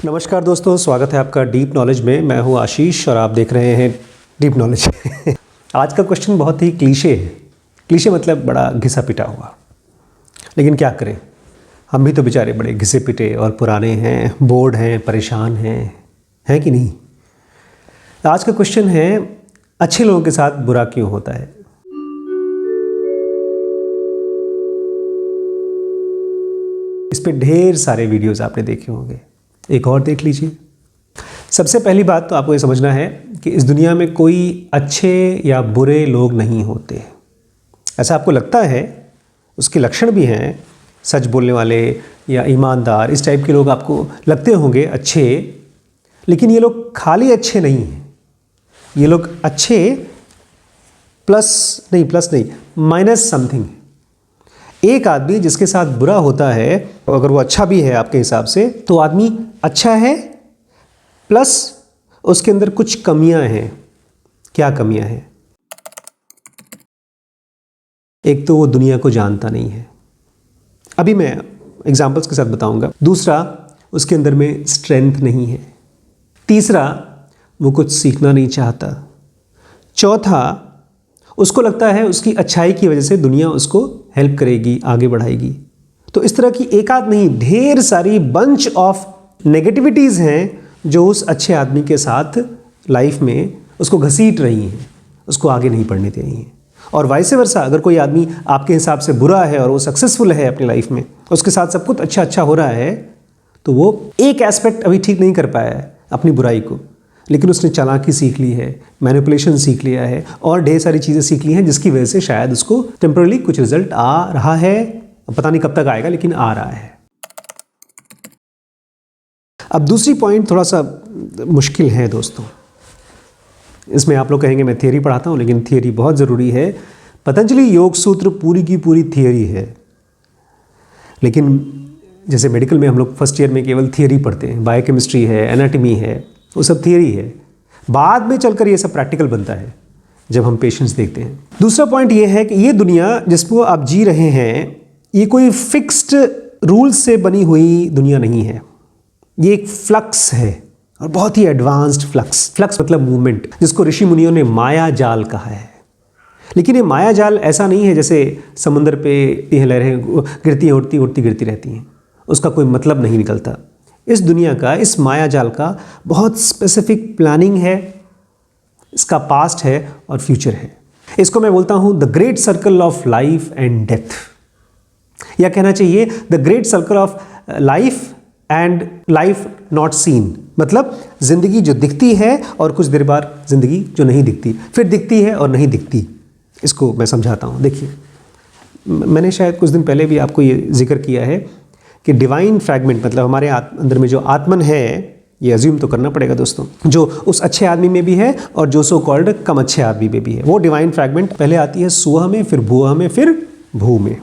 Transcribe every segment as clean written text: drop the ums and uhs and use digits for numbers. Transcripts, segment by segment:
नमस्कार दोस्तों, स्वागत है आपका डीप नॉलेज में। मैं हूं आशीष और आप देख रहे हैं डीप नॉलेज। आज का क्वेश्चन बहुत ही क्लीशे है। क्लीशे मतलब बड़ा घिसा पिटा हुआ, लेकिन क्या करें, हम भी तो बेचारे बड़े घिसे पिटे और पुराने हैं, बोर्ड हैं, परेशान हैं कि नहीं। आज का क्वेश्चन है, अच्छे लोगों के साथ बुरा क्यों होता है। इस पे ढेर सारे वीडियोस आपने देखे होंगे, एक और देख लीजिए। सबसे पहली बात तो आपको ये समझना है कि इस दुनिया में कोई अच्छे या बुरे लोग नहीं होते। ऐसा आपको लगता है, उसके लक्षण भी हैं, सच बोलने वाले या ईमानदार, इस टाइप के लोग आपको लगते होंगे अच्छे, लेकिन ये लोग खाली अच्छे नहीं हैं। ये लोग अच्छे प्लस नहीं माइनस समथिंग। एक आदमी जिसके साथ बुरा होता है, अगर वो अच्छा भी है आपके हिसाब से, तो आदमी अच्छा है प्लस उसके अंदर कुछ कमियां हैं। क्या कमियां हैं? एक तो वो दुनिया को जानता नहीं है, अभी मैं एग्जांपल्स के साथ बताऊंगा। दूसरा, उसके अंदर में स्ट्रेंथ नहीं है। तीसरा, वो कुछ सीखना नहीं चाहता। चौथा, उसको लगता है उसकी अच्छाई की वजह से दुनिया उसको हेल्प करेगी, आगे बढ़ाएगी। तो इस तरह की एक आध नहीं, ढेर सारी बंच ऑफ नेगेटिविटीज़ हैं जो उस अच्छे आदमी के साथ लाइफ में उसको घसीट रही हैं, उसको आगे नहीं बढ़ने दे रही हैं। और वाइस वर्सा, अगर कोई आदमी आपके हिसाब से बुरा है और वो सक्सेसफुल है अपनी लाइफ में, उसके साथ सब कुछ अच्छा हो रहा है, तो वो एक एस्पेक्ट अभी ठीक नहीं कर पाया है अपनी बुराई को, लेकिन उसने चालाकी सीख ली है, मैनिपुलेशन सीख लिया है और ढेर सारी चीज़ें सीख ली हैं, जिसकी वजह से शायद उसको टेम्पररी कुछ रिजल्ट आ रहा है। पता नहीं कब तक आएगा, लेकिन आ रहा है। अब दूसरी पॉइंट थोड़ा सा मुश्किल है दोस्तों। इसमें आप लोग कहेंगे मैं थियरी पढ़ाता हूँ, लेकिन थियरी बहुत ज़रूरी है। पतंजलि योग सूत्र पूरी की पूरी थियरी है, लेकिन जैसे मेडिकल में हम लोग फर्स्ट ईयर में केवल थियरी पढ़ते हैं, बायोकेमिस्ट्री है, एनाटॉमी है, वो सब थियरी है। बाद में चलकर ये सब प्रैक्टिकल बनता है जब हम पेशेंट्स देखते हैं। दूसरा पॉइंट ये है कि ये दुनिया जिसको आप जी रहे हैं, ये कोई फिक्स्ड रूल्स से बनी हुई दुनिया नहीं है। ये एक फ्लक्स है, और बहुत ही एडवांस्ड फ्लक्स मतलब मूवमेंट, जिसको ऋषि मुनियों ने माया जाल कहा है। लेकिन ये माया जाल ऐसा नहीं है जैसे समुद्र पे लहरें गिरती हैं, उड़ती उड़ती गिरती रहती हैं, उसका कोई मतलब नहीं निकलता। इस दुनिया का, इस माया जाल का बहुत स्पेसिफिक प्लानिंग है। इसका पास्ट है और फ्यूचर है। इसको मैं बोलता हूँ the great circle of life and death, या कहना चाहिए the great circle of life and life not seen. मतलब जिंदगी जो दिखती है और कुछ देर बाद जिंदगी जो नहीं दिखती, फिर दिखती है और नहीं दिखती। इसको मैं समझाता हूँ। देखिए, मैंने शायद कुछ दिन पहले भी आपको ये जिक्र किया है कि डिवाइन फ्रैगमेंट मतलब हमारे अंदर में जो आत्मन है, ये अज्यूम तो करना पड़ेगा दोस्तों, जो उस अच्छे आदमी में भी है और जो सो कॉल्ड कम अच्छे आदमी में भी है, वो डिवाइन फ्रैगमेंट पहले आती है सुवह में, फिर भुवह में, फिर भू में।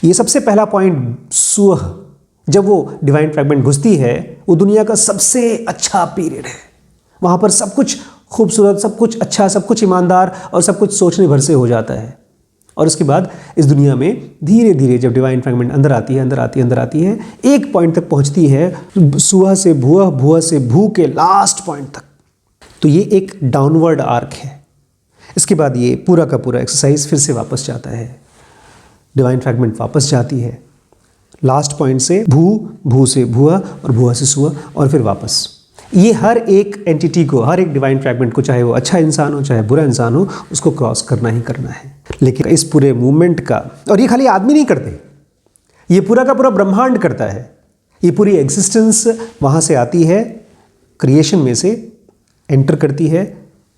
ये सबसे पहला पॉइंट सुवह, जब वो डिवाइन फ्रैगमेंट घुसती है, वो दुनिया का सबसे अच्छा पीरियड है। वहाँ पर सब कुछ खूबसूरत, सब कुछ अच्छा, सब कुछ ईमानदार और सब कुछ सोचने भर से हो जाता है। और उसके बाद इस दुनिया में धीरे धीरे जब डिवाइन फ्रैगमेंट अंदर आती है, एक पॉइंट तक पहुंचती है, सुवह से भुवह, भुवह से भू के लास्ट पॉइंट तक। तो ये एक डाउनवर्ड आर्क है। इसके बाद ये पूरा का पूरा एक्सरसाइज फिर से वापस जाता है। डिवाइन फ्रैगमेंट वापस जाती है लास्ट पॉइंट से भू, भू से भुवह और भुवह से सुवह, और फिर वापस। ये हर एक एंटिटी को, हर एक डिवाइन फ्रैगमेंट को, चाहे वो अच्छा इंसान हो चाहे बुरा इंसान हो, उसको क्रॉस करना ही करना है। लेकिन इस पूरे मूवमेंट का, और ये खाली आदमी नहीं करते, ये पूरा का पूरा ब्रह्मांड करता है। ये पूरी एग्जिस्टेंस वहाँ से आती है, क्रिएशन में से एंटर करती है,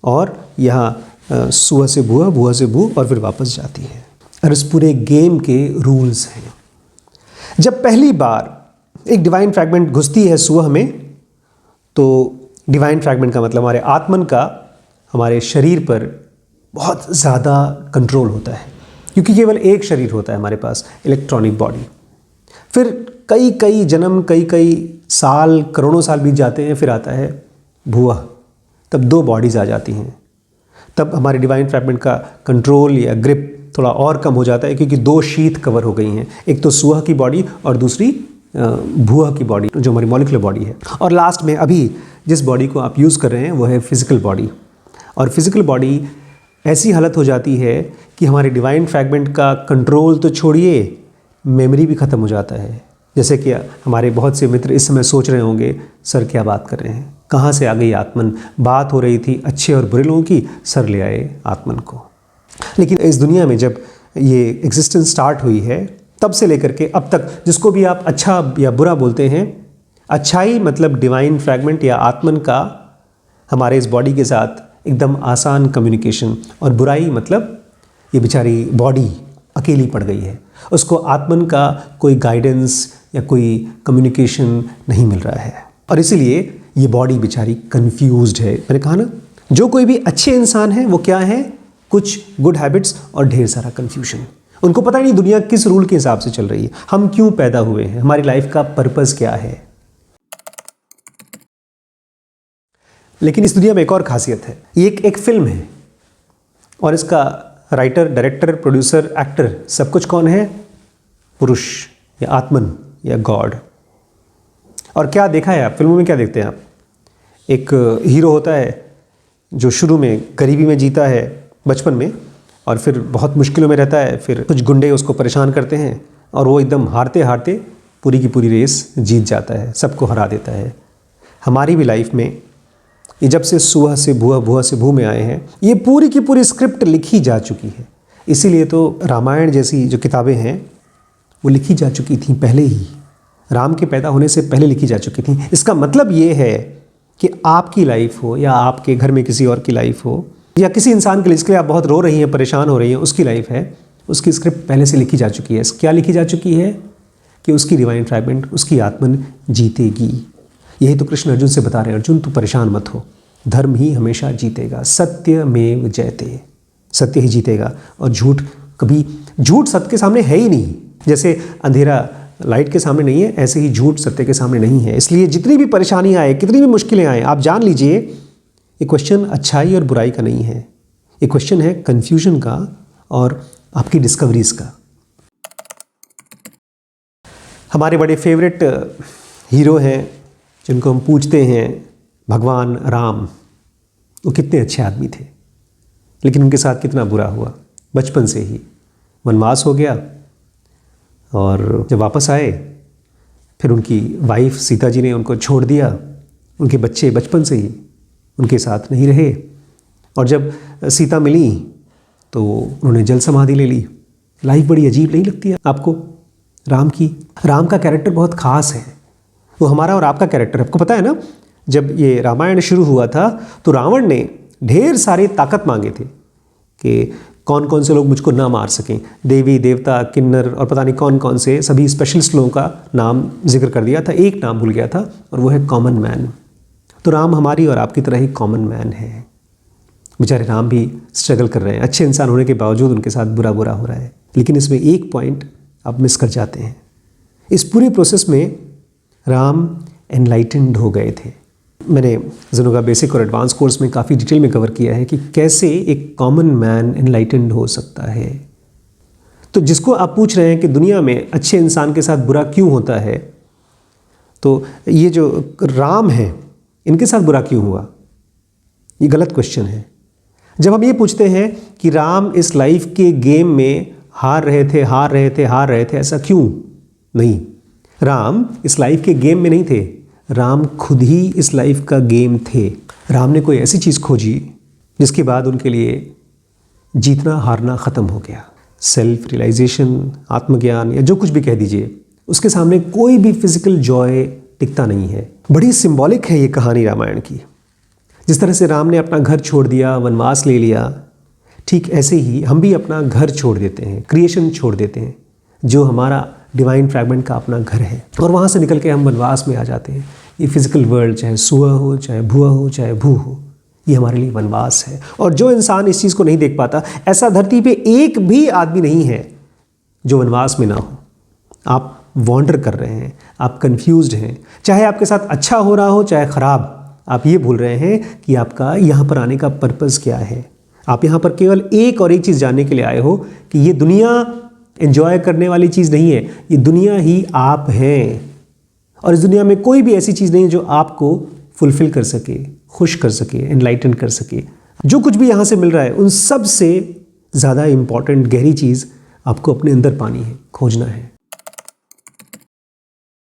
और यहाँ सुवह से भुवह, भुवह से भू, और फिर वापस जाती है। और इस पूरे गेम के रूल्स हैं। जब पहली बार एक डिवाइन फ्रैगमेंट घुसती है सुवह में, तो डिवाइन फ्रैगमेंट का मतलब हमारे आत्मन का हमारे शरीर पर बहुत ज़्यादा कंट्रोल होता है, क्योंकि केवल एक शरीर होता है हमारे पास, इलेक्ट्रॉनिक बॉडी। फिर कई कई जन्म, कई कई साल, करोड़ों साल बीत जाते हैं, फिर आता है भुवह, तब दो बॉडीज़ आ जाती हैं। तब हमारे डिवाइन फ्रैगमेंट का कंट्रोल या ग्रिप थोड़ा और कम हो जाता है, क्योंकि दो शीथ कवर हो गई हैं, एक तो सुवह की बॉडी और दूसरी भूआ की बॉडी जो हमारी मॉलिक्यूलर बॉडी है, और लास्ट में अभी जिस बॉडी को आप यूज़ कर रहे हैं वो है फिजिकल बॉडी। और फिजिकल बॉडी ऐसी हालत हो जाती है कि हमारे डिवाइन फ्रैगमेंट का कंट्रोल तो छोड़िए, मेमोरी भी ख़त्म हो जाता है। जैसे कि हमारे बहुत से मित्र इस समय सोच रहे होंगे, सर क्या बात कर रहे हैं, कहाँ से आ गई आत्मन, बात हो रही थी अच्छे और बुरे लोगों की, सर ले आए आत्मन को। लेकिन इस दुनिया में जब ये एग्जिस्टेंस स्टार्ट हुई है तब से लेकर के अब तक जिसको भी आप अच्छा या बुरा बोलते हैं, अच्छाई मतलब डिवाइन फ्रैगमेंट या आत्मन का हमारे इस बॉडी के साथ एकदम आसान कम्युनिकेशन, और बुराई मतलब ये बेचारी बॉडी अकेली पड़ गई है, उसको आत्मन का कोई गाइडेंस या कोई कम्युनिकेशन नहीं मिल रहा है, और इसीलिए ये बॉडी बेचारी कंफ्यूज्ड है। मैंने कहा ना, जो कोई भी अच्छे इंसान है वो क्या है, कुछ गुड हैबिट्स और ढेर सारा कंफ्यूजन। उनको पता ही नहीं दुनिया किस रूल के हिसाब से चल रही है, हम क्यों पैदा हुए हैं, हमारी लाइफ का पर्पस क्या है। लेकिन इस दुनिया में एक और खासियत है, ये एक फिल्म है और इसका राइटर, डायरेक्टर, प्रोड्यूसर, एक्टर सब कुछ कौन है, पुरुष या आत्मन या गॉड। और क्या देखा है आप फिल्मों में, क्या देखते हैं आप, एक हीरो होता है जो शुरू में गरीबी में जीता है बचपन में, और फिर बहुत मुश्किलों में रहता है, फिर कुछ गुंडे उसको परेशान करते हैं और वो एकदम हारते हारते पूरी की पूरी रेस जीत जाता है, सबको हरा देता है। हमारी भी लाइफ में ये जब से सुहा से भुआ, भुआ से भू में आए हैं, ये पूरी की पूरी स्क्रिप्ट लिखी जा चुकी है। इसीलिए तो रामायण जैसी जो किताबें हैं वो लिखी जा चुकी थी पहले ही, राम के पैदा होने से पहले लिखी जा चुकी थी। इसका मतलब ये है कि आपकी लाइफ हो या आपके घर में किसी और की लाइफ हो या किसी इंसान के लिए जिसके लिए आप बहुत रो रही हैं, परेशान हो रही हैं, उसकी लाइफ है, उसकी स्क्रिप्ट पहले से लिखी जा चुकी है। क्या लिखी जा चुकी है कि उसकी डिवाइन फ्रैगमेंट, उसकी आत्मन जीतेगी। यही तो कृष्ण अर्जुन से बता रहे हैं, अर्जुन तू परेशान मत हो, धर्म ही हमेशा जीतेगा, सत्यमेव जयते, सत्य ही जीतेगा। और झूठ कभी, झूठ सत्य के सामने है ही नहीं। जैसे अंधेरा लाइट के सामने नहीं है, ऐसे ही झूठ सत्य के सामने नहीं है। इसलिए जितनी भी परेशानी आए, कितनी भी मुश्किलें आए, आप जान लीजिए ये क्वेश्चन अच्छाई और बुराई का नहीं है, ये क्वेश्चन है कन्फ्यूजन का और आपकी डिस्कवरीज का। हमारे बड़े फेवरेट हीरो हैं जिनको हम पूछते हैं, भगवान राम, वो कितने अच्छे आदमी थे, लेकिन उनके साथ कितना बुरा हुआ। बचपन से ही वनवास हो गया और जब वापस आए फिर उनकी वाइफ सीता जी ने उनको छोड़ दिया, उनके बच्चे बचपन से ही उनके साथ नहीं रहे, और जब सीता मिली तो उन्होंने जल समाधि ले ली। लाइफ बड़ी अजीब नहीं लगती है आपको राम की? राम का कैरेक्टर बहुत ख़ास है, वो हमारा और आपका कैरेक्टर। आपको पता है ना, जब ये रामायण शुरू हुआ था तो रावण ने ढेर सारे ताकत मांगे थे कि कौन कौन से लोग मुझको ना मार सकें, देवी देवता, किन्नर और पता नहीं कौन कौन से सभी स्पेशलिस्ट लोगों का नाम जिक्र कर दिया था, एक नाम भूल गया था और वो है कॉमन मैन। तो राम हमारी और आपकी तरह ही कॉमन मैन है। बेचारे राम भी स्ट्रगल कर रहे हैं, अच्छे इंसान होने के बावजूद उनके साथ बुरा बुरा हो रहा है। लेकिन इसमें एक पॉइंट आप मिस कर जाते हैं, इस पूरे प्रोसेस में राम एनलाइटेंड हो गए थे। मैंने ज़ेनो का बेसिक और एडवांस कोर्स में काफ़ी डिटेल में कवर किया है कि कैसे एक कॉमन मैन एनलाइटेंड हो सकता है। तो जिसको आप पूछ रहे हैं कि दुनिया में अच्छे इंसान के साथ बुरा क्यों होता है, तो ये जो राम है इनके साथ बुरा क्यों हुआ, ये गलत क्वेश्चन है। जब हम ये पूछते हैं कि राम इस लाइफ के गेम में हार रहे थे, हार रहे थे, हार रहे थे, ऐसा क्यों? नहीं, राम इस लाइफ के गेम में नहीं थे, राम खुद ही इस लाइफ का गेम थे। राम ने कोई ऐसी चीज़ खोजी जिसके बाद उनके लिए जीतना हारना ख़त्म हो गया। सेल्फ रियलाइजेशन, आत्मज्ञान या जो कुछ भी कह दीजिए, उसके सामने कोई भी फिजिकल जॉय टिकता नहीं है। बड़ी सिंबॉलिक है ये कहानी रामायण की। जिस तरह से राम ने अपना घर छोड़ दिया, वनवास ले लिया, ठीक ऐसे ही हम भी अपना घर छोड़ देते हैं, क्रिएशन छोड़ देते हैं, जो हमारा डिवाइन फ्रैगमेंट का अपना घर है, और वहाँ से निकल के हम वनवास में आ जाते हैं। ये फिजिकल वर्ल्ड, चाहे सुआ हो, चाहे भुआ हो, चाहे भू हो, ये हमारे लिए वनवास है। और जो इंसान इस चीज़ को नहीं देख पाता, ऐसा धरती पे एक भी आदमी नहीं है जो वनवास में ना हो। आप वॉन्डर कर रहे हैं, आप कंफ्यूज्ड हैं, चाहे आपके साथ अच्छा हो रहा हो चाहे ख़राब, आप ये भूल रहे हैं कि आपका यहाँ पर आने का पर्पस क्या है। आप यहाँ पर केवल एक और एक चीज़ जानने के लिए आए हो कि ये दुनिया एंजॉय करने वाली चीज़ नहीं है, ये दुनिया ही आप हैं। और इस दुनिया में कोई भी ऐसी चीज़ नहीं है जो आपको फुलफिल कर सके, खुश कर सके, एनलाइटन कर सके। जो कुछ भी यहाँ से मिल रहा है उन सब से ज़्यादा इम्पॉर्टेंट गहरी चीज़ आपको अपने अंदर पानी है, खोजना है।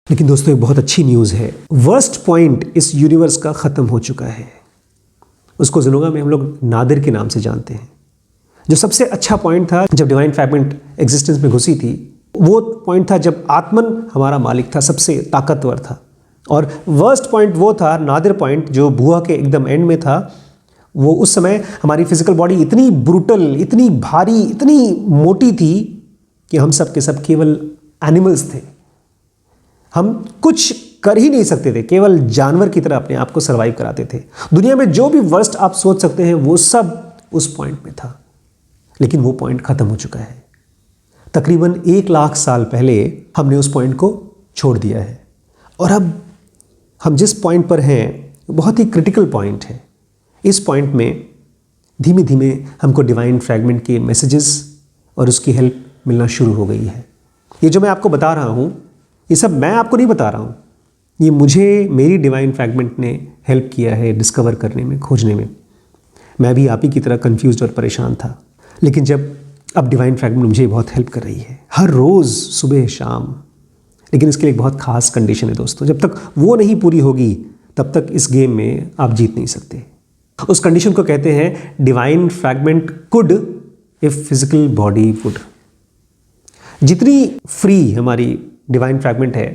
लेकिन दोस्तों एक बहुत अच्छी न्यूज़ है, वर्स्ट पॉइंट इस यूनिवर्स का ख़त्म हो चुका है। उसको ज़िनोगा में हम लोग नादिर के नाम से जानते हैं। जो सबसे अच्छा पॉइंट था जब डिवाइन फ्रैगमेंट एग्जिस्टेंस में घुसी थी, वो पॉइंट था जब आत्मन हमारा मालिक था, सबसे ताकतवर था। और वर्स्ट पॉइंट वो था नादिर पॉइंट, जो बुआ के एकदम एंड में था। वो उस समय हमारी फिजिकल बॉडी इतनी ब्रूटल, इतनी भारी, इतनी मोटी थी कि हम सब के सब केवल एनिमल्स थे। हम कुछ कर ही नहीं सकते थे, केवल जानवर की तरह अपने आप को सर्वाइव कराते थे। दुनिया में जो भी वर्स्ट आप सोच सकते हैं वो सब उस पॉइंट में था। लेकिन वो पॉइंट ख़त्म हो चुका है। तकरीबन 1 लाख साल पहले हमने उस पॉइंट को छोड़ दिया है। और अब हम जिस पॉइंट पर हैं बहुत ही क्रिटिकल पॉइंट है। इस पॉइंट में धीमे धीमे हमको डिवाइन फ्रैगमेंट के मैसेजेस और उसकी हेल्प मिलना शुरू हो गई है। ये जो मैं आपको बता रहा हूँ, ये सब मैं आपको नहीं बता रहा हूँ, ये मुझे मेरी डिवाइन फ्रैगमेंट ने हेल्प किया है डिस्कवर करने में, खोजने में। मैं भी आप ही की तरह कंफ्यूज और परेशान था, लेकिन जब अब डिवाइन फ्रैगमेंट मुझे बहुत हेल्प कर रही है, हर रोज़ सुबह शाम। लेकिन इसके लिए एक बहुत ख़ास कंडीशन है दोस्तों, जब तक वो नहीं पूरी होगी तब तक इस गेम में आप जीत नहीं सकते। उस कंडीशन को कहते हैं divine fragment could if physical body would. जितनी फ्री हमारी डिवाइन फ्रैगमेंट है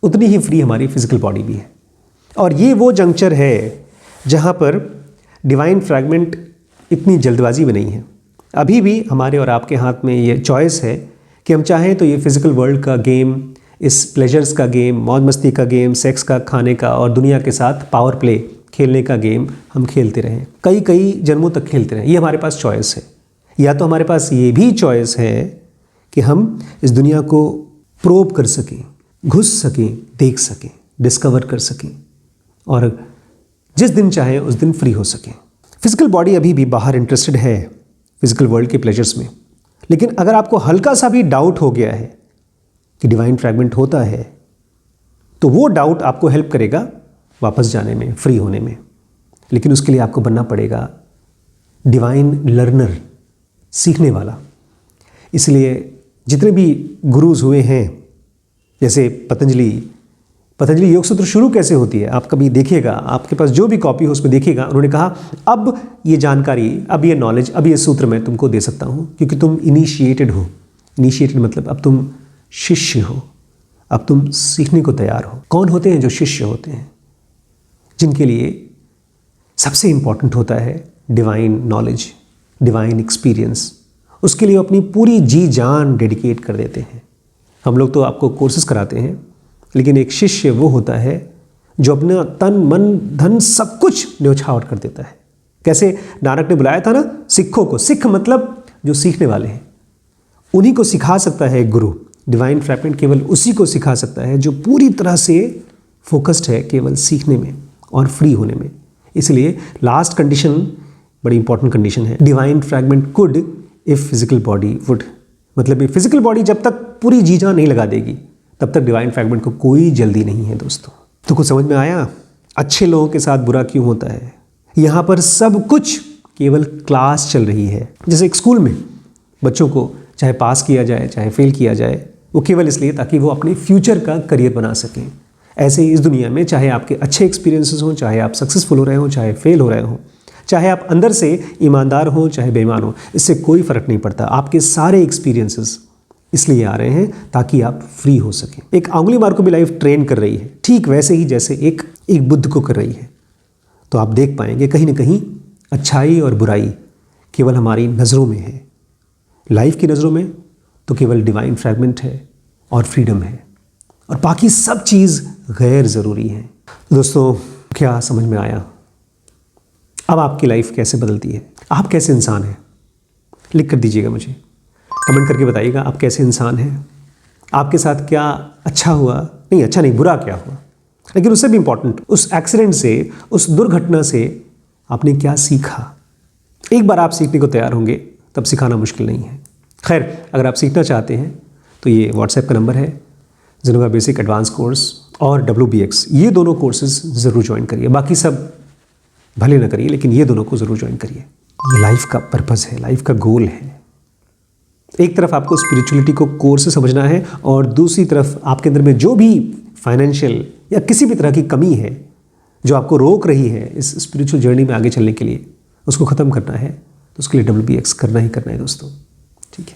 उतनी ही फ्री हमारी फिजिकल बॉडी भी है। और ये वो जंक्चर है जहाँ पर डिवाइन फ्रैगमेंट इतनी जल्दबाजी में नहीं है। अभी भी हमारे और आपके हाथ में ये चॉइस है कि हम चाहें तो ये फिजिकल वर्ल्ड का गेम, इस प्लेजर्स का गेम, मौज मस्ती का गेम, सेक्स का, खाने का और दुनिया के साथ पावर प्ले खेलने का गेम हम खेलते रहें, कई कई जन्मों तक खेलते रहें। ये हमारे पास चॉइस है। या तो हमारे पास ये भी चॉइस है कि हम इस दुनिया को प्रोब कर सकें, घुस सकें, देख सकें, डिस्कवर कर सकें और जिस दिन चाहें उस दिन फ्री हो सकें। फिजिकल बॉडी अभी भी बाहर इंटरेस्टेड है फिजिकल वर्ल्ड के प्लेजर्स में। लेकिन अगर आपको हल्का सा भी डाउट हो गया है कि डिवाइन फ्रैगमेंट होता है, तो वो डाउट आपको हेल्प करेगा वापस जाने में, फ्री होने में। लेकिन उसके लिए आपको बनना पड़ेगा डिवाइन लर्नर, सीखने वाला। इसलिए जितने भी गुरुज हुए हैं, जैसे पतंजलि योग सूत्र शुरू कैसे होती है आप कभी देखिएगा, आपके पास जो भी कॉपी हो उसमें देखिएगा। उन्होंने कहा अब ये जानकारी, अब ये नॉलेज, अब ये सूत्र मैं तुमको दे सकता हूँ क्योंकि तुम इनिशिएटेड हो। इनिशिएटेड मतलब अब तुम शिष्य हो, अब तुम सीखने को तैयार हो। कौन होते हैं जो शिष्य होते हैं? जिनके लिए सबसे इंपॉर्टेंट होता है डिवाइन नॉलेज, डिवाइन एक्सपीरियंस। उसके लिए अपनी पूरी जी जान डेडिकेट कर देते हैं। हम लोग तो आपको कोर्सेज कराते हैं, लेकिन एक शिष्य वो होता है जो अपना तन मन धन सब कुछ न्यौछावर कर देता है। कैसे नानक ने बुलाया था ना सिखों को, सिख मतलब जो सीखने वाले हैं, उन्हीं को सिखा सकता है गुरु। डिवाइन फ्रैगमेंट केवल उसी को सिखा सकता है जो पूरी तरह से फोकस्ड है केवल सीखने में और फ्री होने में। इसलिए लास्ट कंडीशन बड़ी इंपॉर्टेंट कंडीशन है, divine fragment could if physical body would. मतलब ये फिजिकल बॉडी जब तक पूरी जी जान नहीं लगा देगी तब तक डिवाइन फ्रैगमेंट को कोई जल्दी नहीं है दोस्तों। तो कुछ समझ में आया? अच्छे लोगों के साथ बुरा क्यों होता है? यहाँ पर सब कुछ केवल क्लास चल रही है। जैसे एक स्कूल में बच्चों को चाहे पास किया जाए चाहे फेल किया जाए, वो केवल इसलिए ताकि वो अपने फ्यूचर का करियर बना सकें। ऐसे ही इस दुनिया में चाहे आपके अच्छे एक्सपीरियंसेस हों, चाहे आप सक्सेसफुल हो रहे हों, चाहे फेल हो रहे हों, चाहे आप अंदर से ईमानदार हों चाहे बेईमान हों, इससे कोई फ़र्क नहीं पड़ता। आपके सारे एक्सपीरियंसेस इसलिए आ रहे हैं ताकि आप फ्री हो सकें। एक अंगुलीमाल को भी लाइफ ट्रेन कर रही है, ठीक वैसे ही जैसे एक बुद्ध को कर रही है। तो आप देख पाएंगे कहीं ना कहीं अच्छाई और बुराई केवल हमारी नज़रों में है। लाइफ की नज़रों में तो केवल डिवाइन फ्रैगमेंट है और फ्रीडम है, और बाकी सब चीज़ गैर ज़रूरी है। दोस्तों क्या समझ में आया? अब आपकी लाइफ कैसे बदलती है? आप कैसे इंसान हैं? लिख कर दीजिएगा मुझे, कमेंट करके बताइएगा आप कैसे इंसान हैं। आपके साथ क्या अच्छा हुआ, नहीं अच्छा नहीं बुरा क्या हुआ, लेकिन उससे भी इम्पॉर्टेंट उस एक्सीडेंट से, उस दुर्घटना से आपने क्या सीखा। एक बार आप सीखने को तैयार होंगे तब सिखाना मुश्किल नहीं है। खैर, अगर आप सीखना चाहते हैं तो ये व्हाट्सएप का नंबर है, ज़िनोगा बेसिक एडवांस कोर्स और WBX, ये दोनों कोर्सेज ज़रूर ज्वाइन करिए। बाकी सब भले ना करिए, लेकिन ये दोनों को ज़रूर ज्वाइन करिए। ये लाइफ का पर्पज़ है, लाइफ का गोल है। एक तरफ आपको स्पिरिचुअलिटी को कोर से समझना है, और दूसरी तरफ आपके अंदर में जो भी फाइनेंशियल या किसी भी तरह की कमी है जो आपको रोक रही है इस स्पिरिचुअल जर्नी में आगे चलने के लिए, उसको ख़त्म करना है, तो उसके लिए WBX करना ही करना है दोस्तों। ठीक है,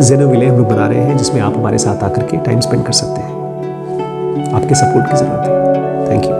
ज़ेनो विले हम लोग बना रहे हैं, जिसमें आप हमारे साथ आकर के टाइम स्पेंड कर सकते हैं। आपके सपोर्ट की ज़रूरत है। Thank you.